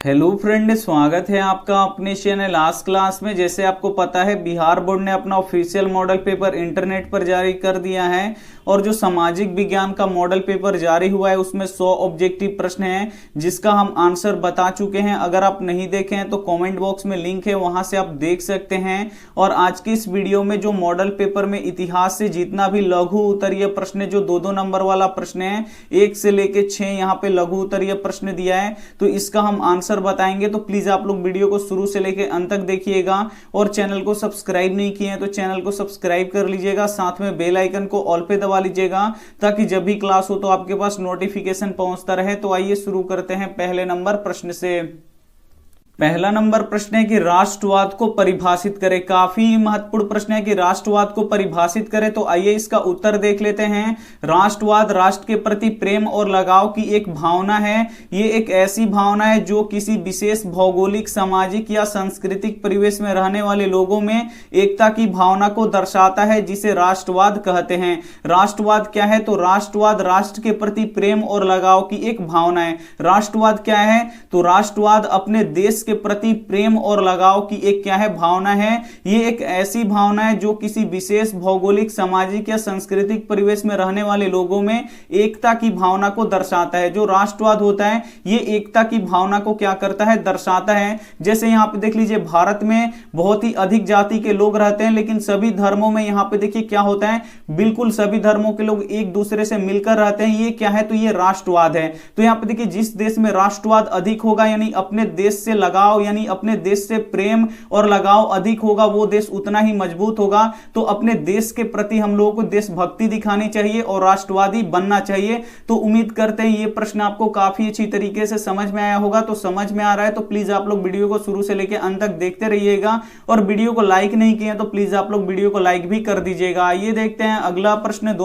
Hello friend, स्वागत है आपका अपने चैनल आज क्लास में। जैसे आपको पता है, बिहार बोर्ड ने अपना ऑफिशियल मॉडल पेपर इंटरनेट पर जारी कर दिया है और जो सामाजिक विज्ञान का मॉडल पेपर जारी हुआ है उसमें 100 ऑब्जेक्टिव प्रश्न हैं जिसका हम आंसर बता चुके हैं। अगर आप नहीं देखे हैं तो कमेंट बॉक्स में लिंक है, वहां से आप देख सकते हैं। और आज की इस वीडियो में जो मॉडल पेपर में इतिहास से जितना भी लघु उत्तरीय प्रश्न, जो 2-2 नंबर वाला प्रश्न है, 1 से लेके 6 यहाँ पे लघु उत्तरीय प्रश्न दिया है, तो इसका हम आंसर बताएंगे। तो प्लीज आप लोग वीडियो को शुरू से लेकर अंत तक देखिएगा और चैनल को सब्सक्राइब नहीं किए हैं तो चैनल को सब्सक्राइब कर लीजिएगा, साथ में बेल आइकन को ऑल पे दबा लीजिएगा ताकि जब भी क्लास हो तो आपके पास नोटिफिकेशन पहुंचता रहे। तो आइए शुरू करते हैं पहले नंबर प्रश्न से। पहला नंबर प्रश्न है कि राष्ट्रवाद को परिभाषित करें। काफी महत्वपूर्ण प्रश्न है कि राष्ट्रवाद को परिभाषित करें। तो आइए इसका उत्तर देख लेते हैं। राष्ट्रवाद राष्ट्र के प्रति प्रेम और लगाव की एक भावना है। ये एक ऐसी भावना है जो किसी विशेष भौगोलिक, सामाजिक या सांस्कृतिक परिवेश में रहने वाले लोगों में एकता की भावना को दर्शाता है, जिसे राष्ट्रवाद कहते हैं। राष्ट्रवाद क्या है? तो राष्ट्रवाद राष्ट्र के प्रति प्रेम और लगाव की एक भावना है। राष्ट्रवाद क्या है? तो राष्ट्रवाद अपने देश के प्रति प्रेम और लगाव की एक क्या है? भावना है। ये एक ऐसी भावना है जो किसी विशेष भौगोलिक, सामाजिक या सांस्कृतिक परिवेश में रहने वाले लोगों में एकता की भावना को दर्शाता है। जो राष्ट्रवाद होता है ये एकता की भावना को क्या करता है? दर्शाता है। जैसे यहाँ पे देख लीजिए, भारत में बहुत ही अधिक जाति के लोग रहते हैं, लेकिन सभी धर्मों में यहाँ पे देखिए क्या होता है, बिल्कुल सभी धर्मों के लोग एक दूसरे से मिलकर रहते हैं। ये क्या है? तो ये राष्ट्रवाद है। तो यहाँ पे देखिए, जिस देश में राष्ट्रवाद अधिक होगा, यानी अपने देश से लगाव, यानी अपने देश से प्रेम और लगाव अधिक होगा, वो देश उतना ही मजबूत होगा। तो अपने देश के प्रति हम लोगों को देशभक्ति दिखानी चाहिए और राष्ट्रवादी बनना चाहिए। तो उम्मीद करते हैं ये प्रश्न आपको काफी अच्छी तरीके से समझ में आया होगा। तो समझ में आ रहा है तो प्लीज आप लोग वीडियो को शुरू से लेकर अंत तक देखते रहिएगा और वीडियो को लाइक नहीं किए तो प्लीज आप लोग वीडियो को लाइक भी कर दीजिएगा। आइए देखते हैं अगला प्रश्न।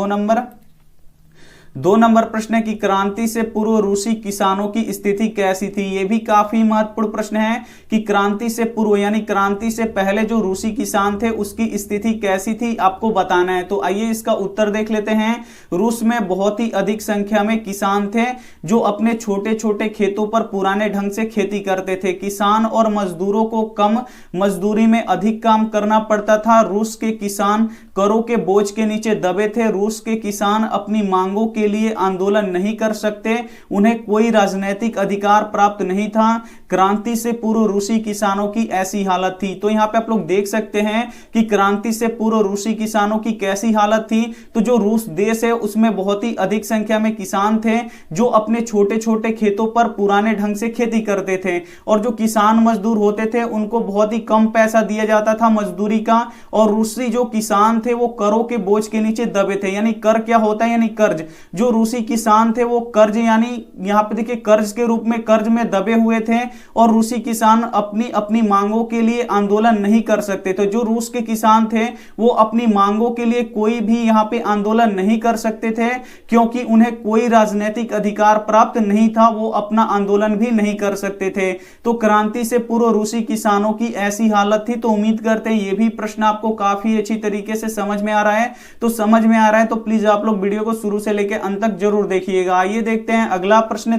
2 नंबर प्रश्न है कि क्रांति से पूर्व रूसी किसानों की स्थिति कैसी थी। यह भी काफी महत्वपूर्ण प्रश्न है कि क्रांति से पूर्व यानी क्रांति से पहले जो रूसी किसान थे उसकी स्थिति कैसी थी, आपको बताना है। तो आइए इसका उत्तर देख लेते हैं। रूस में बहुत ही अधिक संख्या में किसान थे जो अपने छोटे छोटे खेतों पर पुराने ढंग से खेती करते थे। किसान और मजदूरों को कम मजदूरी में अधिक काम करना पड़ता था। रूस के किसान करों के बोझ के नीचे दबे थे। रूस के किसान अपनी मांगों के लिए आंदोलन नहीं कर सकते, उन्हें कोई राजनीतिक अधिकार प्राप्त नहीं था। क्रांति से पूर्व रूसी किसानों की ऐसी हालत थी। तो यहां पे आप लोग देख सकते हैं कि क्रांति से पूर्व रूसी किसानों की कैसी हालत थी। तो जो रूस देश है उसमें बहुत ही अधिक संख्या में किसान थे जो अपने छोटे छोटे खेतों पर पुराने ढंग से खेती करते थे, और जो किसान मजदूर होते थे उनको बहुत ही कम पैसा दिया जाता था मजदूरी का। और रूसी जो किसान थे वो करों के बोझ के नीचे दबे थे। यानी कर क्या होता है? यानी कर्ज। जो रूसी किसान थे वो कर्ज, यानी यहां पे देखिए कर्ज के रूप में कर्ज में दबे हुए थे और रूसी किसान अपनी अपनी मांगों के लिए आंदोलन नहीं कर सकते। तो जो रूस के किसान थे वो अपनी मांगों के लिए कोई भी यहां पे आंदोलन नहीं कर सकते थे, क्योंकि उन्हें कोई राजनीतिक अधिकार प्राप्त नहीं था, वो अपना आंदोलन भी नहीं कर सकते थे। तो क्रांति से पूर्व रूसी किसानों की ऐसी हालत थी। तो उम्मीद करते हैं ये भी प्रश्न आपको काफी अच्छी तरीके से समझ में आ रहा है। तो समझ में आ रहा है तो प्लीज आप लोग वीडियो को शुरू से लेकर अंत तक जरूर देखिएगा। आइए देखते हैं अगला प्रश्न।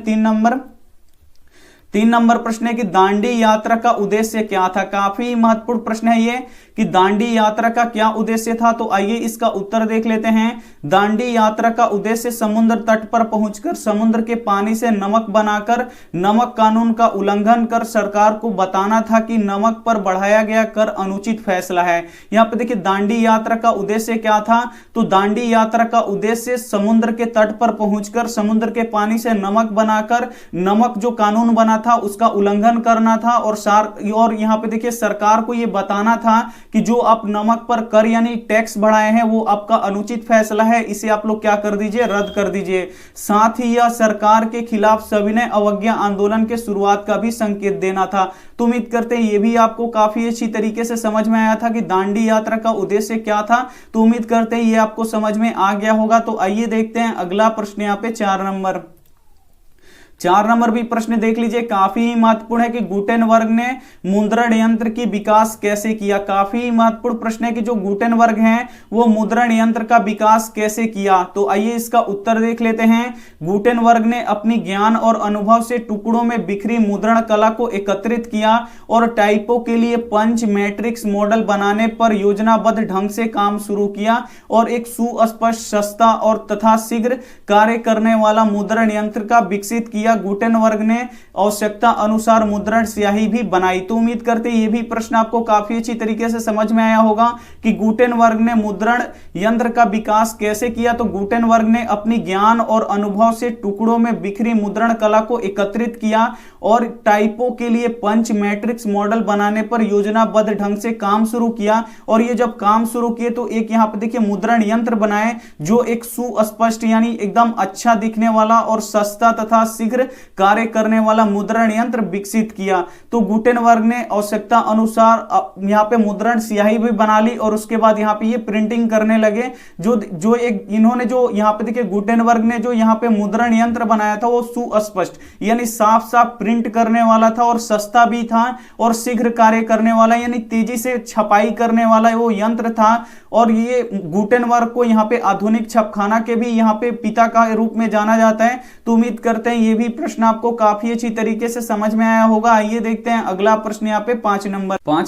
3 नंबर प्रश्न है कि दांडी यात्रा का उद्देश्य क्या था। काफी महत्वपूर्ण प्रश्न है ये कि दांडी यात्रा का क्या उद्देश्य था। तो आइए इसका उत्तर देख लेते हैं। दांडी यात्रा का उद्देश्य समुद्र तट पर पहुंचकर समुद्र के पानी से नमक बनाकर नमक कानून का उल्लंघन कर सरकार को बताना था कि नमक पर बढ़ाया गया कर अनुचित फैसला है। यहां पे देखिए दांडी यात्रा का उद्देश्य क्या था। तो दांडी यात्रा का उद्देश्य समुद्र के तट पर पहुंचकर समुद्र के पानी से नमक बनाकर नमक जो कानून बना था उसका उल्लंघन करना था। और यहां पे देखिए सरकार को यह बताना था कि जो आप नमक पर कर यानी टैक्स बढ़ाए हैं वो आपका अनुचित फैसला है, इसे आप लोग क्या कर दीजिए? रद्द कर दीजिए। साथ ही यह सरकार के खिलाफ सविनय अवज्ञा आंदोलन के शुरुआत का भी संकेत देना था। तो उम्मीद करते हैं ये भी आपको काफी अच्छी तरीके से समझ में आया था कि दांडी यात्रा का उद्देश्य क्या था। तो उम्मीद करते हैं ये आपको समझ में आ गया होगा। तो आइए देखते हैं अगला प्रश्न यहाँ पे 4 नंबर। 4 नंबर भी प्रश्न देख लीजिए, काफी महत्वपूर्ण है कि गुटेनबर्ग ने मुद्रण यंत्र की विकास कैसे किया। काफी महत्वपूर्ण प्रश्न है कि जो गुटेनबर्ग हैं वो मुद्रण यंत्र का विकास कैसे किया। तो आइए इसका उत्तर देख लेते हैं। गुटेनबर्ग ने अपनी ज्ञान और अनुभव से टुकड़ों में बिखरी मुद्रण कला को एकत्रित किया और टाइपों के लिए पंच मैट्रिक्स मॉडल बनाने पर योजनाबद्ध ढंग से काम शुरू किया और एक सुस्पष्ट, सस्ता और तथा शीघ्र कार्य करने वाला मुद्रण यंत्र का विकसित किया। गुटेनबर्ग ने आवश्यकता अनुसार मुद्रण स्याही भी बनाई। तो उम्मीद करते हैं ये भी प्रश्न आपको काफी अच्छी तरीके से समझ में आया होगा कि गुटेनबर्ग ने मुद्रण यंत्र का विकास कैसे किया। तो गुटेनबर्ग ने अपनी ज्ञान और अनुभव से टुकड़ों में बिखरी मुद्रण कला को एकत्रित किया और टाइपों के लिए पंच मैट्रिक्स मॉडल बनाने पर योजनाबद्ध ढंग से काम शुरू किया। और ये जब काम शुरू किए तो एक यहां पर देखिए मुद्रण यंत्र बनाए जो एक सुस्पष्ट यानी एकदम अच्छा दिखने वाला और सस्ता तथा शीघ्र कार्य करने वाला मुद्रण यंत्र विकसित किया। तो गुटेनबर्ग ने आवश्यकता अनुसार यहां पे मुद्रण स्याही भी बना ली और उसके बाद यहां पे ये प्रिंटिंग करने लगे। जो एक इन्होंने जो यहां पे देखिए गुटेनबर्ग ने जो यहां पे मुद्रण यंत्र बनाया था वो सुस्पष्ट यानी साफ साफ प्रिंट करने वाला था और सस्ता भी था और शीघ्र कार्य करने वाला यानी तेजी से छपाई करने वाला वो यंत्र था। और ये गुटेनबर्ग को यहाँ पे आधुनिक छपखाना के भी यहाँ पे पिता का रूप में जाना जाता है। तो उम्मीद करते हैं ये भी प्रश्न आपको काफी अच्छी तरीके से समझ में आया होगा। आइए देखते हैं अगला प्रश्न यहाँ पे 5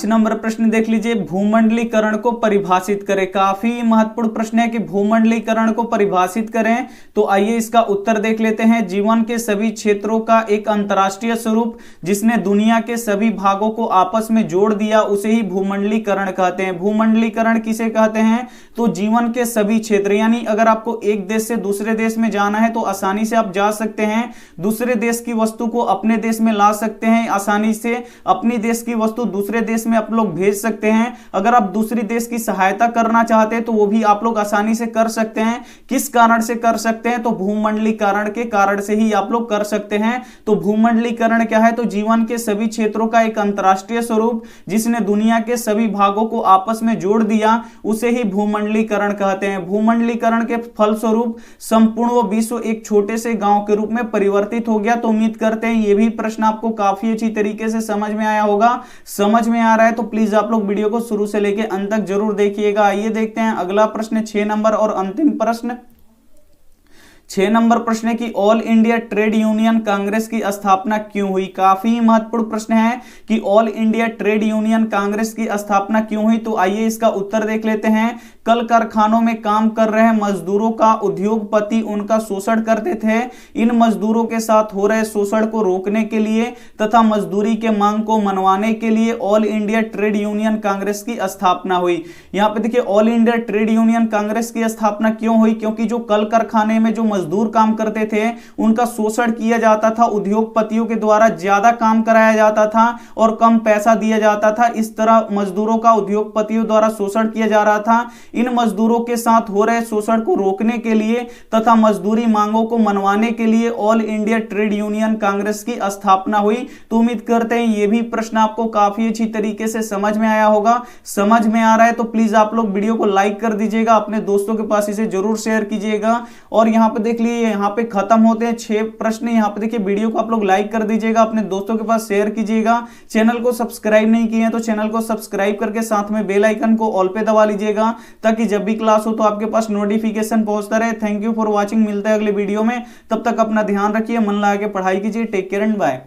नंबर प्रश्न देख लीजिए, भूमंडलीकरण को परिभाषित करें। काफी महत्वपूर्ण प्रश्न है कि भूमंडलीकरण को परिभाषित करें। तो आइए इसका उत्तर देख लेते हैं। जीवन के सभी क्षेत्रों का एक अंतरराष्ट्रीय स्वरूप जिसने दुनिया के सभी भागों को आपस में जोड़ दिया उसे ही भूमंडलीकरण कहते हैं। भूमंडलीकरण किसे कहते हैं? तो जीवन के सभी क्षेत्र यानी अगर आपको एक देश से दूसरे देश में जाना है तो आसानी से आप जा सकते हैं, दूसरे देश की वस्तु को अपने देश में ला सकते हैं, आसानी से अपनी देश की वस्तु दूसरे देश में आप लोग भेज सकते हैं। अगर आप दूसरे देश की सहायता करना चाहते हैं तो वो भी आप लोग आसानी से कर सकते हैं। किस कारण से कर सकते हैं? तो भूमंडलीकरण के कारण से ही आप लोग कर सकते हैं। तो भूमंडलीकरण क्या है? तो जीवन के सभी क्षेत्रों का एक अंतरराष्ट्रीय स्वरूप जिसने दुनिया के सभी भागों को आपस में जोड़ दिया उसे ही भूमंडलीकरण कहते हैं। भूमंडलीकरण के फलस्वरूप संपूर्ण विश्व एक छोटे से गांव के रूप में परिवर्तित हो गया। तो उम्मीद करते हैं ये भी प्रश्न आपको काफी अच्छी तरीके से समझ में आया होगा। समझ में आ रहा है तो प्लीज आप लोग वीडियो को शुरू से लेकर अंत तक जरूर देखिएगा। आइए देखते हैं अगला प्रश्न 6 नंबर और अंतिम प्रश्न। 6 नंबर प्रश्न है कि all India trade union Congress की स्थापना क्यों हुई। काफी महत्वपूर्ण प्रश्न है कि all India trade union Congress की स्थापना क्यों हुई। तो आइए इसका उत्तर देख लेते हैं। कल कारखानों में काम कर रहे मजदूरों का उद्योगपति उनका शोषण करते थे। इन मजदूरों के साथ हो रहे शोषण को रोकने के लिए तथा मजदूरी के मांग को मनवाने के लिए all India trade union Congress की स्थापना हुई। यहाँ पे देखिए all India trade union Congress की स्थापना क्यों हुई? क्योंकि जो कल कारखाने में जो मजदूर काम करते थे उनका शोषण किया जाता था, उद्योगपतियों के द्वारा ज्यादा काम कराया जाता था और कम पैसा दिया जाता था। इस तरह मजदूरों का उद्योगपतियों द्वारा शोषण किया जा रहा था। इन मजदूरों के साथ हो रहे शोषण को रोकने के लिए तथा मजदूरी मांगों को मनवाने के लिए all India trade union Congress की स्थापना हुई। तो उम्मीद करते हैं ये भी प्रश्न आपको काफी अच्छी तरीके से समझ में आया होगा। समझ में आ रहा है तो प्लीज आप लोग वीडियो को लाइक कर दीजिएगा, अपने दोस्तों के पास इसे जरूर शेयर कीजिएगा। और यहाँ पे देख लीजिए यहाँ पे खत्म होते हैं 6 प्रश्न। यहाँ पे देखिए वीडियो को आप लोग लाइक कर दीजिएगा, अपने दोस्तों के पास शेयर कीजिएगा। चैनल को सब्सक्राइब नहीं किए हैं तो चैनल को सब्सक्राइब करके साथ में बेल आइकन को ऑल पे दबा लीजिएगा ताकि जब भी क्लास हो तो आपके पास नोटिफिकेशन पहुंचता रहे। Thank you for watching. मिलते हैं अगले वीडियो में, तब तक अपना ध्यान रखिए, मन लगा के पढ़ाई कीजिए। Take care and bye.